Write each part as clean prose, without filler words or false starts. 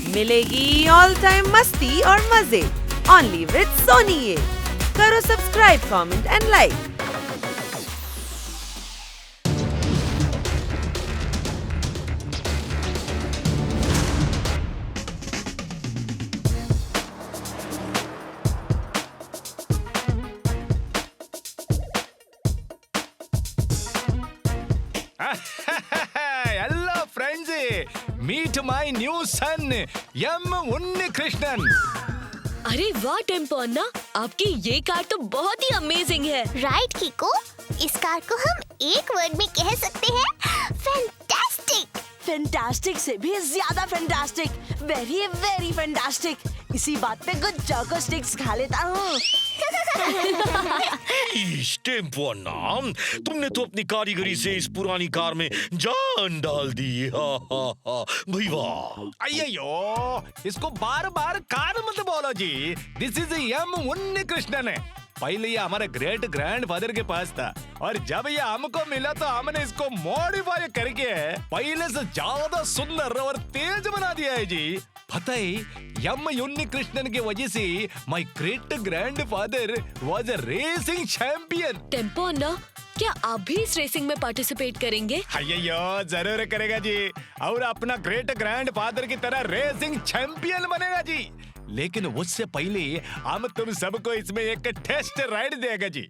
मिलेगी all time मस्ती और मजे ओनली विद सोनी। ये करो subscribe, comment and like. Hello friends, meet my new son, M. Unnikrishnan. अरे वाह टेम्पो अन्ना, आपकी ये कार तो बहुत ही अमेजिंग है। राइट किको, इस कार को हम एक वर्ड में कह सकते हैं, फैंटास्टिक। फैंटास्टिक से भी ज्यादा फैंटास्टिक, वेरी वेरी फैंटास्टिक। इसी बात पे कुछ चोको स्टिक्स खा लेता हूँ। टेम्पो अन्ना, तुमने तो अपनी कारीगरी से इस पुरानी कार में जान डाल दी। भाई वाह। अయ్యయ్యో, इसको बार बार कार मत बोलो जी। दिस इज एम उन्नीकृष्णन है। पहले ये हमारे ग्रेट ग्रैंड फादर के पास था और जब ये हमको मिला तो हमने इसको मॉडिफाई करके पहले से ज्यादा सुंदर और तेज बना दिया है जी। पता है, एम उन्नीकृष्णन की वजह से my great grand father was a racing champion. Tempo Anna, क्या आप भी इस रेसिंग में पार्टिसिपेट करेंगे? अయ్యయ్యో, जरूर करेगा जी, और अपना ग्रेट ग्रैंड फादर की तरह रेसिंग चैंपियन बनेगा जी। लेकिन उससे पहले हम तुम सबको इसमें एक टेस्ट राइड देगा जी।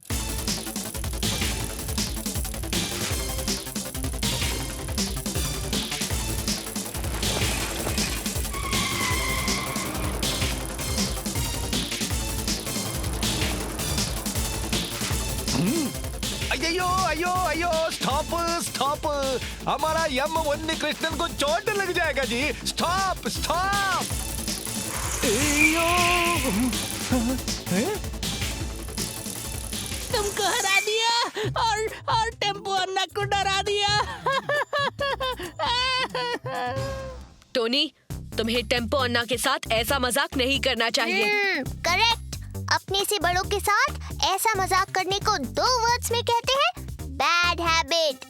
अయ్యయ్యో अयो अयो, स्टॉप स्टॉप, हमारा एम उन्नीकृष्णन को चोट लग जाएगा जी। Stop stop. तुमको हरा दिया और टेम्पो अन्ना को डरा दिया। टोनी, तुम्हें टेम्पो अन्ना के साथ ऐसा मजाक नहीं करना चाहिए। करेक्ट। अपने से बड़ों के साथ ऐसा मजाक करने को 2 वर्ड्स में कहते हैं, बैड हैबिट।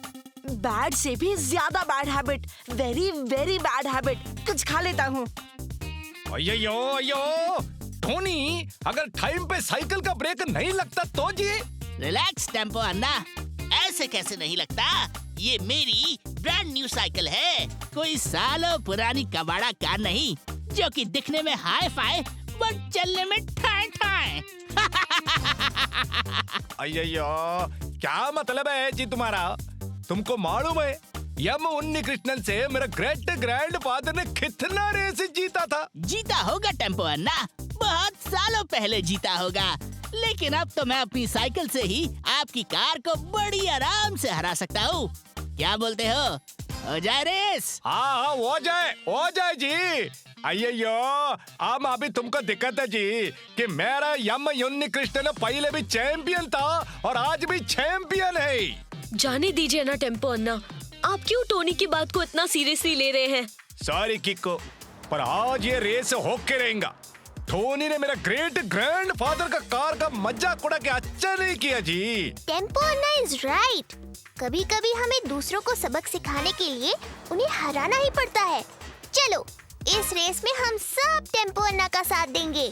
बैड से भी ज्यादा bad habit, very very bad habit. कुछ खा लेता हूँ। अయ్యయ్యో अयो, टोनी, अगर टाइम पे साइकिल का ब्रेक नहीं लगता तो जी। रिलैक्स टेम्पो अन्ना, ऐसे कैसे नहीं लगता? ये मेरी ब्रांड न्यू साइकिल है, कोई सालों पुरानी कबाड़ा कार नहीं, जो कि दिखने में हाई फाई बट चलने में ठाए ठाए। अయ్యయ్యో, क्या मतलब है जी तुम्हारा? तुमको मालूम है एम उन्नीकृष्णन से मेरा ग्रेट ग्रैंड फादर ने कितना रेस जीता था? जीता होगा टेम्पो अन्ना, बहुत सालों पहले जीता होगा, लेकिन अब तो मैं अपनी साइकिल से ही आपकी कार को बड़ी आराम से हरा सकता हूँ। क्या बोलते हो जाए रेस? हाँ, हो जाए जी। अయ్యయ్యో, आम अभी तुमको दिक्कत है जी कि मेरा एम उन्नीकृष्णन पहले भी चैंपियन था और आज भी चैंपियन है। जाने दीजिए ना टेम्पो अन्ना, आप क्यों टोनी की बात को इतना सीरियसली ले रहे हैं? सॉरी किको, पर आज ये रेस होके रहेगा। टोनी ने मेरा ग्रेट ग्रैंड फादर का कार का मजाक उड़ा के अच्छा नहीं किया जी। Tempo Anna is right. कभी कभी हमें दूसरों को सबक सिखाने के लिए उन्हें हराना ही पड़ता है। चलो, इस रेस में हम सब टेम्पो अन्ना का साथ देंगे।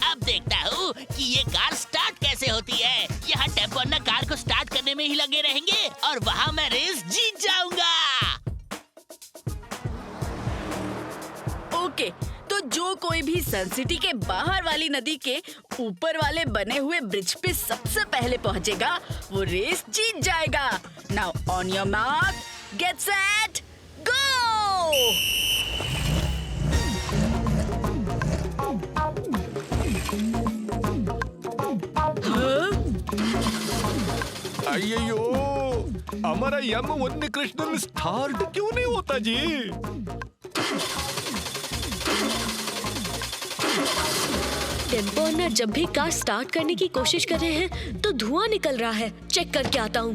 अब देखता हूँ कि ये कार स्टार्ट कैसे होती है। यहाँ टेम्पो अन्ना कार को स्टार्ट करने में ही लगे रहेंगे और वहाँ मैं रेस जीत जाऊंगा। ओके, तो जो कोई भी सन सिटी के बाहर वाली नदी के ऊपर वाले बने हुए ब्रिज पे सबसे पहले पहुंचेगा, वो रेस जीत जाएगा। Now on your mark, get set, go. अయ్యయ్యో, हमारा एम उन्नीकृष्णन स्टार्ट क्यों नहीं होता जी? टेम्पो अन्ना जब भी कार स्टार्ट करने की कोशिश कर रहे हैं तो धुआं निकल रहा है। चेक करके आता हूँ।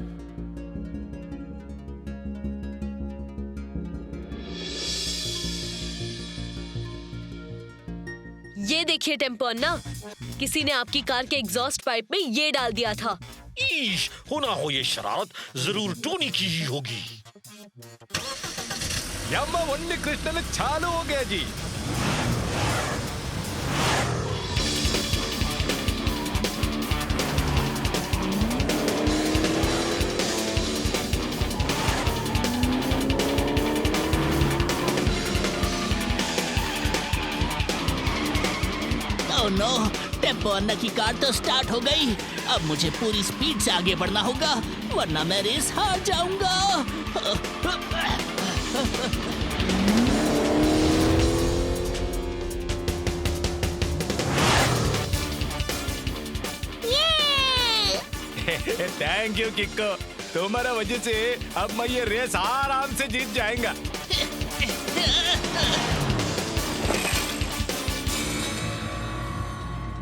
ये देखिए टेम्पो अन्ना, किसी ने आपकी कार के एग्जॉस्ट पाइप में ये डाल दिया था। ईश, होना हो ये शरारत जरूर टोनी की ही होगी। यम्मा उन्नी कृष्णन चालू हो गया जी। ओह नो, टेम्पो अन्ना की कार तो स्टार्ट हो गई। अब मुझे पूरी स्पीड से आगे बढ़ना होगा, वरना मैं रेस हार जाऊंगा। थैंक यू किक्को, तुम्हारा वजह से अब मैं ये रेस आराम से जीत जाएगा।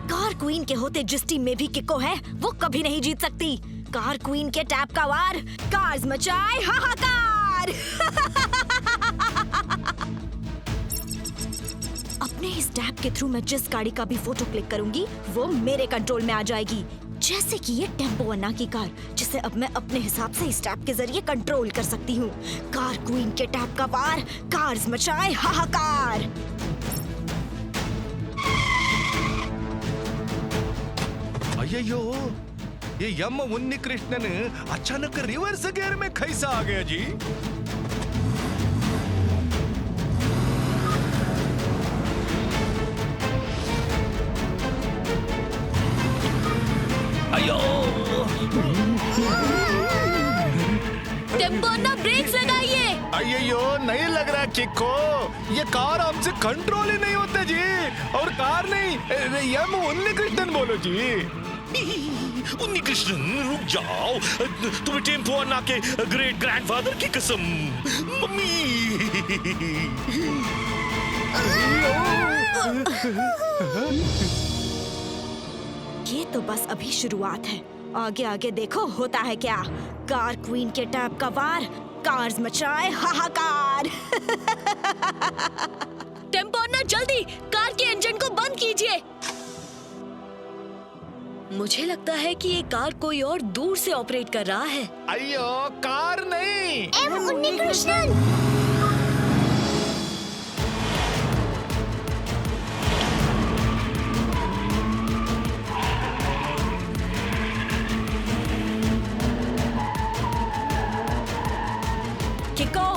कार क्वीन के होते जिस टीम में भी किक्को है, वो कभी नहीं जीत सकती। कार क्वीन के टैप का वार, कार्स मचाए हाहाकार। अपने इस टैप के थ्रू मैं जिस गाड़ी का भी फोटो क्लिक करूंगी, वो मेरे कंट्रोल में आ जाएगी। जैसे कि ये टेम्पो अन्ना की कार, जिसे अब मैं अपने हिसाब से इस टैप के जरिए कंट्रोल कर सकती हूँ। कार क्वीन के टैप का वार, कार्स मचाए हाहाकार। अय्यो, ये यम उन्नी कृष्णन अचानक रिवर्स गियर में कैसा आ गया जी? अयो, टेम्पो अन्ना ब्रेक्स लगाइए। अय्यो, नहीं लग रहा किक्को, ये कार हमसे कंट्रोल ही नहीं होता जी। और कार नहीं, यम उन्नी कृष्णन बोलो जी। उन्नी कृष्णन रुक जाओ, तुम्हें टेम्पो अन्ना के ग्रेट ग्रैंडफादर की कसम। मम्मी। ये तो बस अभी शुरुआत है, आगे आगे देखो होता है क्या। कार क्वीन के टैप का वार, कार्स मचाए हाहाकार। टेम्पो अन्ना जल्दी कार के इंजन को बंद कीजिए। मुझे लगता है कि ये कार कोई और दूर से ऑपरेट कर रहा है। अय्यो, कार नहीं। एम उन्नी कृष्णन। किको,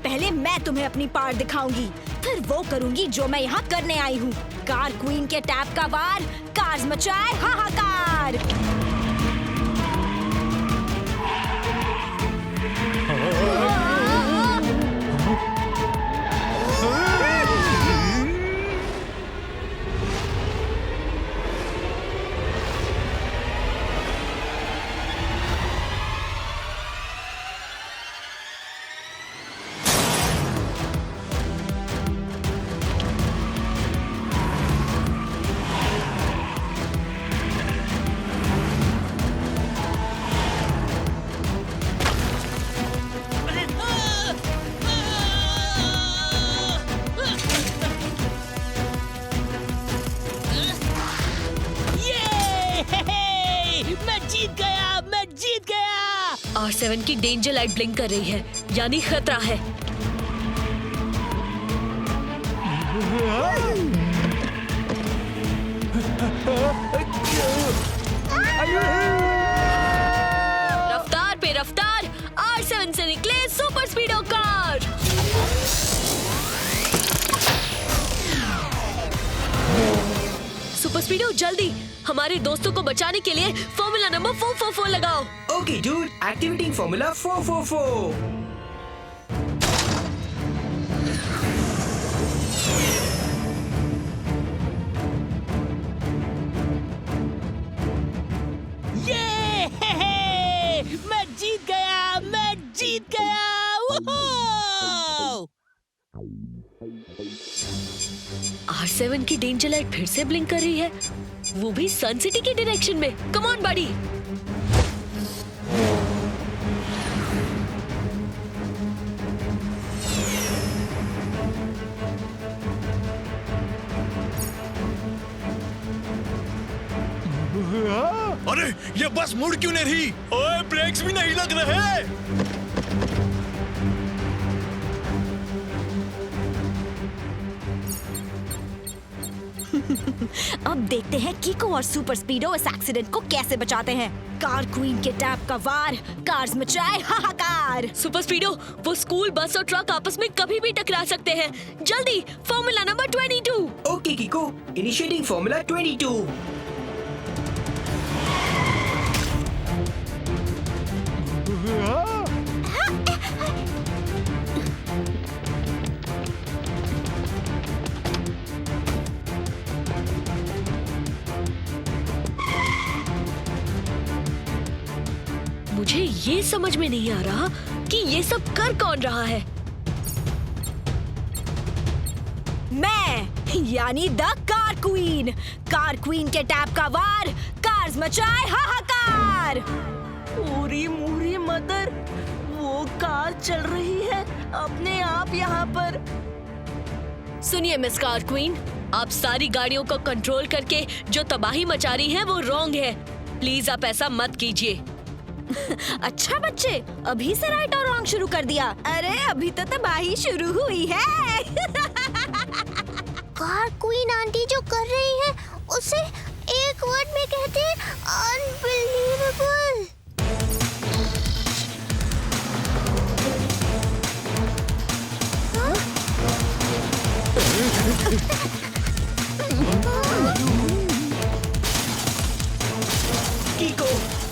पहले मैं तुम्हें अपनी पावर दिखाऊंगी, फिर वो करूंगी जो मैं यहाँ करने आई हूँ। कार क्वीन के टैप का वार, कार्स मचाए हाहाकार। R7 की डेंजर लाइट ब्लिंक कर रही है, यानी खतरा है। रफ्तार पे रफ्तार, R7 से निकले सुपर स्पीडो कार। सुपर स्पीडो जल्दी हमारे दोस्तों को बचाने के लिए फॉर्मूला नंबर 444 लगाओ। Okay, dude. Activating Formula 444. ये मैं जीत गया, मैं जीत गया। वूहू! R7 की डेंजर लाइट फिर से ब्लिंक कर रही है, वो भी सन सिटी की डायरेक्शन में। कम ऑन बडी। अरे ये बस मुड़ क्यों नहीं रही? ओए ब्रेक्स भी नहीं लग रहे। अब देखते हैं कीको और सुपर स्पीडो इस एक्सीडेंट को कैसे बचाते हैं। कार क्वीन के टैप का वार, कार्स मचाए हाहाकार। सुपर स्पीडो, वो स्कूल बस और ट्रक आपस में कभी भी टकरा सकते हैं। जल्दी formula number 22। Okay कीको, initiating formula 22। मुझे ये समझ में नहीं आ रहा कि ये सब कर कौन रहा है। मैं यानी the car queen. Car queen के टैप का वार, कार्स मचाए हाहाकार। पूरी मूरी मदर, वो कार चल रही है अपने आप यहाँ पर। सुनिए मिस कार क्वीन, आप सारी गाड़ियों को कंट्रोल करके जो तबाही मचा रही हैं वो रॉन्ग है। प्लीज आप ऐसा मत कीजिए। अच्छा बच्चे, अभी से राइट और रॉन्ग शुरू कर दिया। अरे अभी तो तबाही शुरू हुई है। कार क्वीन आंटी जो कर रही है उसे एक वर्ड में कहते हैं अनबिलीवेबल। कीको,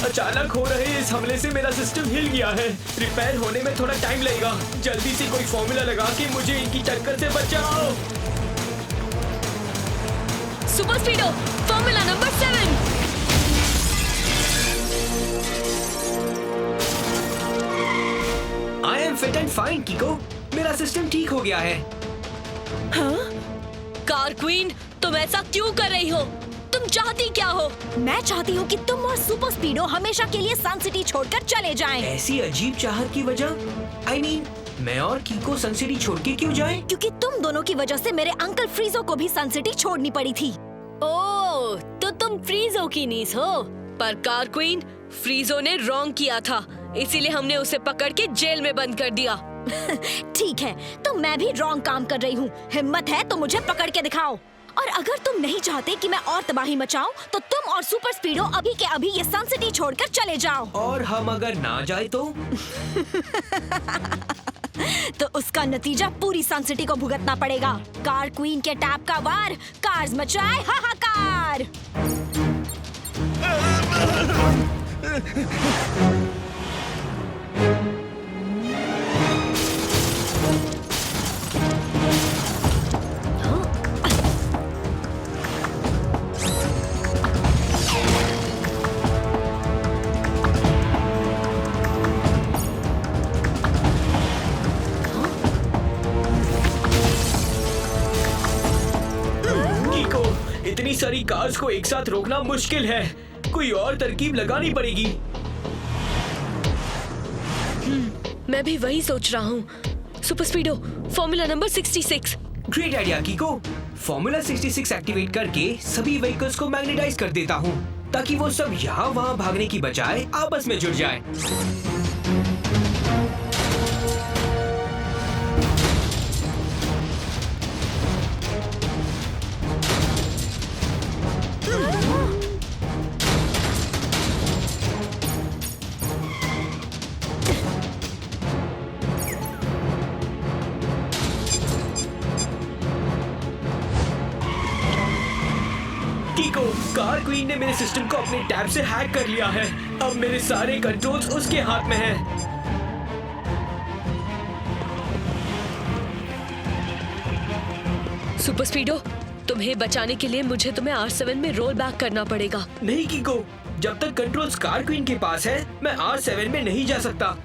अचानक हो रहे इस हमले से मेरा सिस्टम हिल गया है। रिपेयर होने में थोड़ा टाइम लगेगा। जल्दी से कोई फॉर्मूला लगा के मुझे इनकी टक्कर से बचाओ। Super speedo, formula number 7। I am fit and fine कीको, मेरा सिस्टम ठीक हो गया है। कार क्वीन, तुम ऐसा क्यों कर रही हो? तुम चाहती क्या हो? मैं चाहती हूँ कि तुम और सुपर स्पीडो हमेशा के लिए सन सिटी छोड़कर चले जाएं। ऐसी अजीब चाहत की वजह? आई मीन, मैं और कीको सन सिटी छोड़ के क्यों जाएं? क्योंकि तुम दोनों की वजह से मेरे अंकल फ्रीजो को भी सन सिटी छोड़नी पड़ी थी। ओह, तो तुम फ्रीजो की नीस हो। पर कार क्वीन, फ्रीजो ने रॉन्ग किया था, इसीलिए हमने उसे पकड़ के जेल में बंद कर दिया। ठीक है, तो मैं भी रॉन्ग काम कर रही हूँ। हिम्मत है तो मुझे पकड़ के दिखाओ। और अगर तुम नहीं चाहते कि मैं और तबाही मचाऊं, तो तुम और सुपर स्पीडो अभी के अभी ये सन सिटी छोड़कर चले जाओ। और हम अगर ना जाए तो? तो उसका नतीजा पूरी सन सिटी को भुगतना पड़ेगा। कार क्वीन के टैप का वार, कार्स मचाए हाहाकार। इतनी सारी कार्स को एक साथ रोकना मुश्किल है। कोई और तरकीब लगानी पड़ेगी। मैं भी वही सोच रहा हूँ। Super speedo, formula number 66। Great idea कीको। फॉर्मूला 66 एक्टिवेट करके सभी व्हीकल्स को मैग्नेटाइज कर देता हूँ, ताकि वो सब यहाँ वहाँ भागने की बजाय आपस में जुड़ जाए। कार क्वीन ने मेरे सिस्टम को अपने टैब से हैक कर लिया है। अब मेरे सारे कंट्रोल्स उसके हाथ में हैं। सुपर स्पीडो, तुम्हें बचाने के लिए मुझे तुम्हें R7 में रोल बैक करना पड़ेगा। नहीं कीको, जब तक कंट्रोल्स कार क्वीन के पास है, मैं R7 में नहीं जा सकता।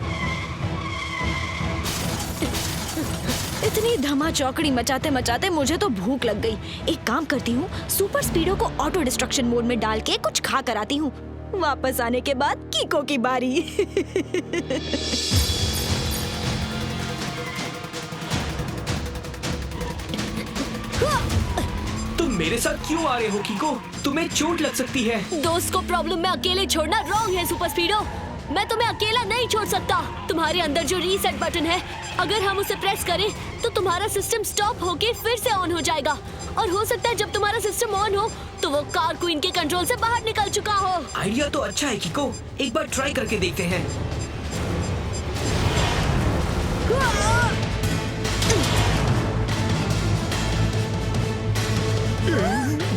इतनी धमा चौकड़ी मचाते मचाते मुझे तो भूख लग गई। एक काम करती हूँ, सुपर स्पीडो को ऑटो डिस्ट्रक्शन मोड में डाल के कुछ खा कर आती हूँ। वापस आने के बाद कीको की बारी। तुम मेरे साथ क्यों आ रहे हो कीको? तुम्हें चोट लग सकती है। दोस्त को प्रॉब्लम में अकेले छोड़ना रॉन्ग है सुपर स्पीडो। मैं तुम्हें अकेला नहीं छोड़ सकता। तुम्हारे अंदर जो रीसेट बटन है, अगर हम उसे प्रेस करें तो तुम्हारा सिस्टम स्टॉप होके फिर से ऑन हो जाएगा। और हो सकता है जब तुम्हारा सिस्टम ऑन हो तो वो कार क्वीन के कंट्रोल से बाहर निकल चुका हो। आइडिया तो अच्छा है कीको, एक बार ट्राई करके देखते हैं।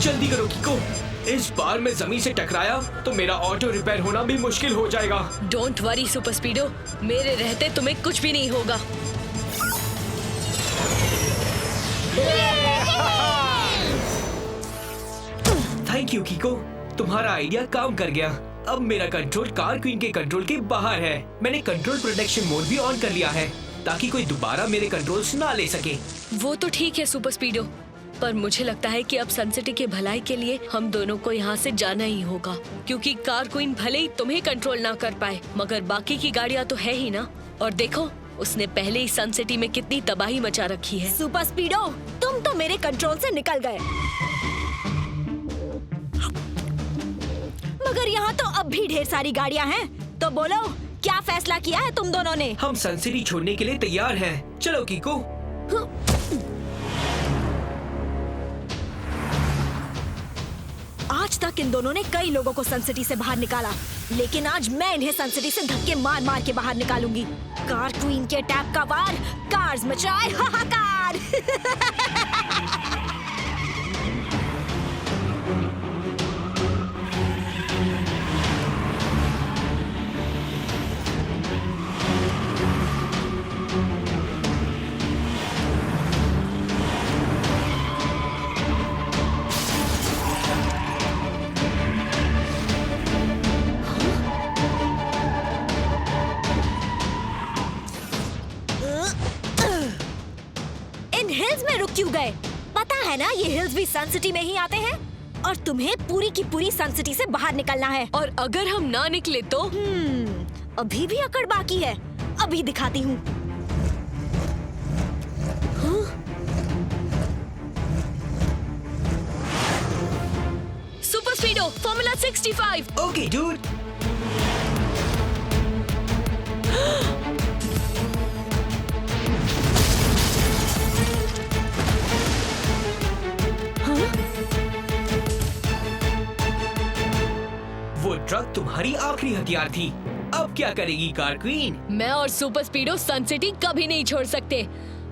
जल्दी करो कीको, इस बार मैं जमीन से टकराया तो मेरा ऑटो रिपेयर होना भी मुश्किल हो जाएगा। डोंट वरी सुपर स्पीडो, मेरे रहते तुम्हें कुछ भी नहीं होगा। थैंक यू कीको, तुम्हारा आइडिया काम कर गया। अब मेरा कंट्रोल कार क्वीन के कंट्रोल के बाहर है। मैंने कंट्रोल प्रोटेक्शन मोड भी ऑन कर लिया है ताकि कोई दोबारा मेरे कंट्रोल्स ना ले सके। वो तो ठीक है सुपर स्पीडो, पर मुझे लगता है कि अब सनसिटी के भलाई के लिए हम दोनों को यहाँ से जाना ही होगा, क्योंकि कार क्वीन भले ही तुम्हें कंट्रोल ना कर पाए, मगर बाकी की गाड़ियाँ तो है ही ना। और देखो, उसने पहले ही सनसिटी में कितनी तबाही मचा रखी है। सुपर स्पीडो, तुम तो मेरे कंट्रोल से निकल गए, मगर यहाँ तो अब भी ढेर सारी गाड़ियाँ हैं। तो बोलो, क्या फैसला किया है तुम दोनों ने? हम सनसिटी छोड़ने के लिए तैयार हैं। चलो कीको। आज तक इन दोनों ने कई लोगों को सनसिटी से बाहर निकाला, लेकिन आज मैं इन्हें सनसिटी से धक्के मार मार के बाहर निकालूंगी। कार क्वीन के टैप का वार, कार्स मचाए हाहाकार। हिल्स में रुक क्यों गए? पता है ना ये हिल्स भी सन सिटी में ही आते हैं, और तुम्हें पूरी की पूरी सन सिटी से बाहर निकलना है। और अगर हम ना निकले तो? अभी भी अकड़ बाकी है, अभी दिखाती हूँ। Super speedo formula 65। Okay dude. वो ट्रक तुम्हारी आखिरी हथियार थी। अब क्या करेगी कार क्वीन? मैं और सुपर स्पीडो सन सिटी कभी नहीं छोड़ सकते।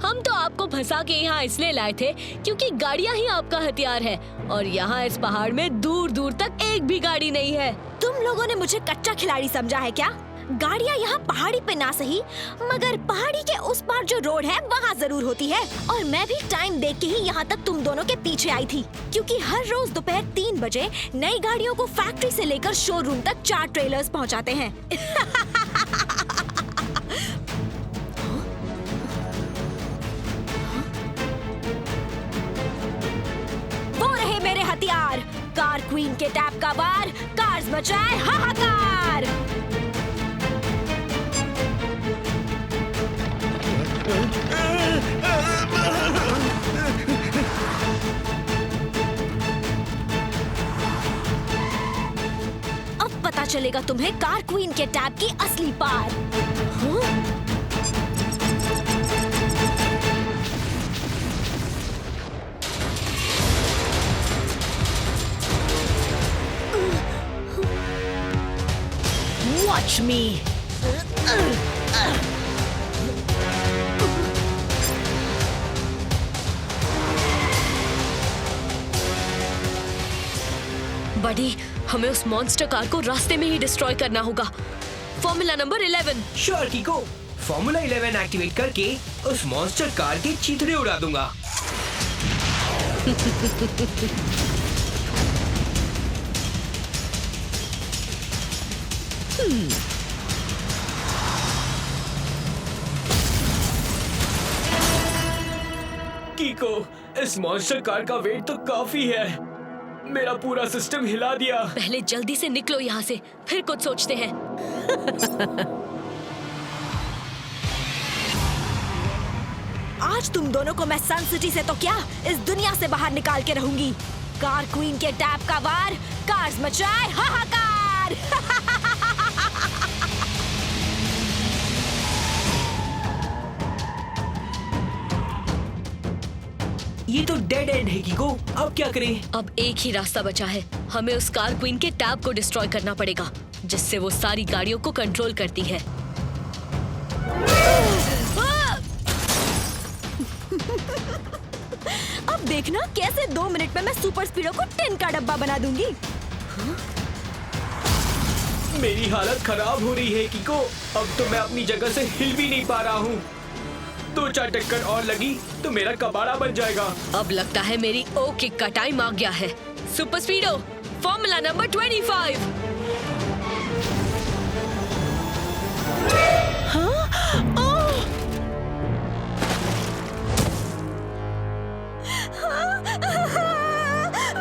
हम तो आपको फंसा के यहाँ इसलिए लाए थे क्योंकि गाड़ियाँ ही आपका हथियार है, और यहाँ इस पहाड़ में दूर दूर तक एक भी गाड़ी नहीं है। तुम लोगों ने मुझे कच्चा खिलाड़ी समझा है क्या? गाड़ियाँ यहाँ पहाड़ी पे ना सही, मगर पहाड़ी के उस पार जो रोड है वहाँ जरूर होती है। और मैं भी टाइम देख के ही यहाँ तक तुम दोनों के पीछे आई थी, क्योंकि हर रोज दोपहर 3 बजे नई गाड़ियों को फैक्ट्री से लेकर शोरूम तक 4 ट्रेलर्स पहुँचाते हैं। वो रहे मेरे हथियार, कार क्वीन के टैप का वार, कार्स मचाए हाहाकार। अब पता चलेगा तुम्हें कार क्वीन के टैप की असली पार। Watch me. बडी, हमें उस मॉन्स्टर कार को रास्ते में ही डिस्ट्रॉय करना होगा। Formula number 11। Sure कीको, formula 11 activate करके उस मॉन्स्टर कार के चीथड़े उड़ा दूंगा। कीको, इस मॉन्स्टर कार का वेट तो काफी है। मेरा पूरा सिस्टम हिला दिया। पहले जल्दी से निकलो यहाँ से, फिर कुछ सोचते हैं। आज तुम दोनों को मैं सन सिटी से तो क्या, इस दुनिया से बाहर निकाल के रहूंगी। कार क्वीन के टैप का वार, कार्स मचाए हाहाकार। ये तो डेड एंड है कीको, अब क्या करें? अब एक ही रास्ता बचा है, हमें उस कार क्वीन के टैब को डिस्ट्रॉय करना पड़ेगा, जिससे वो सारी गाड़ियों को कंट्रोल करती है। अब देखना कैसे 2 मिनट में मैं सुपर स्पीडो को टिन का डब्बा बना दूंगी। मेरी हालत खराब हो रही है कीको, अब तो मैं अपनी जगह से हिल भी नहीं पा रहा हूँ। 2-4 टक्कर और लगी तो मेरा कबाड़ा बन जाएगा। अब लगता है मेरी ओ किक का टाइम आ गया है। Super speedo formula number 25।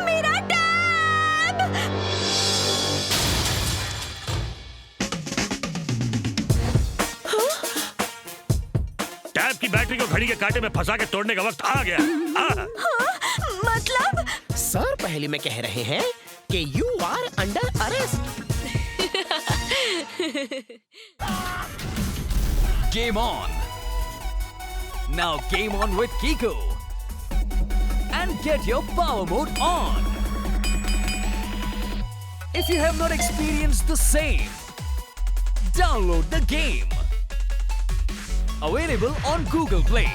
मेरा टैब! टैब की बैटरी को घड़ी के कांटे में फंसा के तोड़ने का वक्त आ गया। मतलब? सर पहले में कह रहे हैं कि you are under arrest. Game on! Now game on with Kiko! And get your power mode on! If you have not experienced the same, download the game! Available on Google Play.